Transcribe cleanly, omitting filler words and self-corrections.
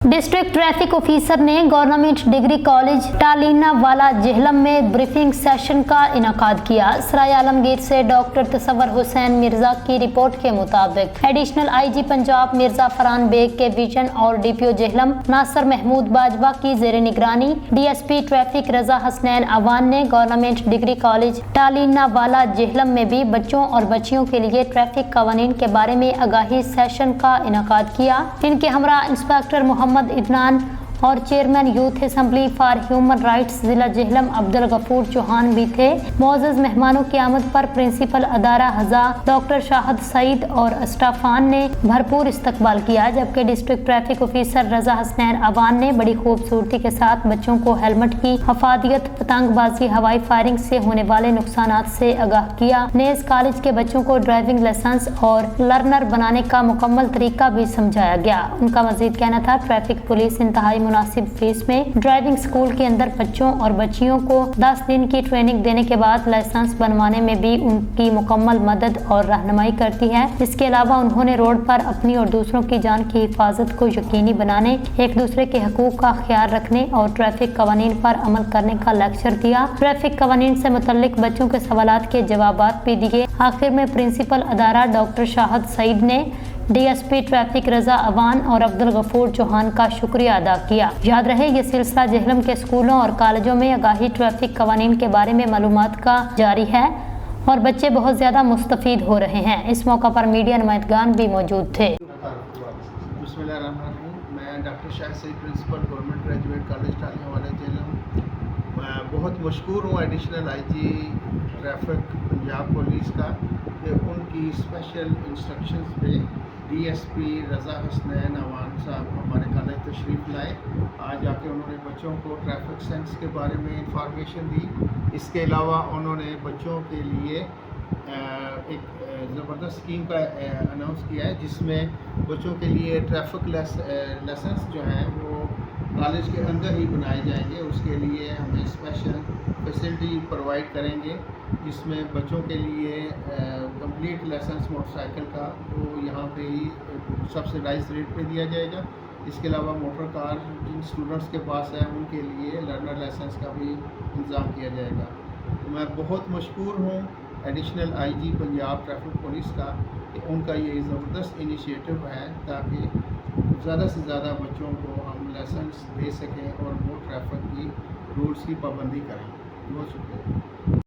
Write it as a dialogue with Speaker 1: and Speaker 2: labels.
Speaker 1: District traffic officer ने government degree college टालीना वाला जेहलम में ब्रीफिंग सेशन का इनेकाद किया। सराय आलमगीर से डॉक्टर तसव्वुर हुसैन मिर्जा की रिपोर्ट के मुताबिक एडिशनल आईजी पंजाब मिर्जा फरहान बेग के विजन और डीपीओ जेहलम नासिर महमूद बाजवा की जेर निगरानी डीएसपी ट्रैफिक रजा हसनैन अवान ने गवर्नमेंट डिग्री कॉलेज टालीना वाला जेहलम में भी बच्चों और बच्चियों के लिए ट्रैफिक कवानीन के बारे में आगाही सेशन का इनेकाद किया। इनके हमरा इंस्पेक्टर मोहम्मद इदनान और chairman youth assembly for human rights जिला जेहलम अब्दुल गफूर चौहान भी थे। मोअज़्ज़ज़ मेहमानों की आमद पर प्रिंसिपल अदारा हज़ा डॉक्टर शाहिद सईद और स्टाफान ने भरपूर इस्तकबाल किया, जबकि डिस्ट्रिक्ट ट्रैफिक ऑफिसर रजा हसनैन अवान ने बड़ी खूबसूरती के साथ बच्चों को हेलमेट की हफादियत, पतंगबाजी, हवाई फायरिंग से होने वाले नुकसानात से आगाह किया। नेज़ कॉलेज के बच्चों को ड्राइविंग लाइसेंस और लर्नर बनाने का मुकम्मल तरीका भी समझाया गया। उनका मजीद कहना था, ट्रैफिक पुलिस इंतहाई मुनासिब फीस में ड्राइविंग स्कूल के अंदर बच्चों और बच्चियों को 10 दिन की ट्रेनिंग देने के बाद लाइसेंस बनवाने में भी उनकी मुकम्मल मदद और रहनुमाई करती है। इसके अलावा उन्होंने रोड पर अपनी और दूसरों की जान की हिफाजत को यकीनी बनाने, एक दूसरे के हकूक का ख्याल रखने और ट्रैफिक कवानीन पर अमल करने का लेक्चर दिया। ट्रैफिक कवानीन से मुतल्लिक बच्चों के सवालात के जवाबात भी दिए। आखिर में प्रिंसिपल अदारा डॉक्टर शाहिद सईद ने डीएसपी ट्रैफिक रजा अवान और अब्दुल गफूर चौहान का शुक्रिया अदा किया। याद रहे, ये सिलसिला जेहलम के स्कूलों और कॉलेजों में आगाही ट्रैफिक कवानीन के बारे में मालूमात का जारी है और बच्चे बहुत ज़्यादा मुस्तफीद हो रहे हैं। इस मौका पर मीडिया नुमाइंदगान भी मौजूद थे।
Speaker 2: मैं doctor Shahid Saeed, principal government graduate college टालीना वाला जेहलम, बहुत मशकूर हूँ additional IG traffic Punjab police का कि उनकी स्पेशल इंस्ट्रक्शंस पे डीएसपी रजा हसनैन अवान साहब हमारे कॉलेज तशरीफ़ लाए। आज आके उन्होंने बच्चों को ट्रैफिक सेंस के बारे में इंफॉर्मेशन दी। इसके अलावा उन्होंने बच्चों के लिए एक ज़बरदस्त स्कीम का अनाउंस किया है, जिसमें बच्चों के लिए ट्रैफिक लेसन्स जो हैं वो कॉलेज के अंदर ही बनाए जाएंगे। उसके लिए हमें स्पेशल फैसिलिटी प्रोवाइड करेंगे, जिसमें बच्चों के लिए कंप्लीट लाइसेंस मोटरसाइकिल का वो यहाँ पे ही सब्सिडाइज रेट पे दिया जाएगा। इसके अलावा मोटर कार जिन स्टूडेंट्स के पास है उनके लिए लर्नर लाइसेंस का भी इंतज़ाम किया जाएगा। तो मैं बहुत मशकूर हूँ additional IG Punjab traffic police का कि उनका ये ज़बरदस्त इनिशिएटिव है, ताकि ज़्यादा से ज़्यादा बच्चों को हम लाइसेंस दे सकें और वो ट्रैफिक की रूल्स की पाबंदी करें। बहुत शुक्रिया।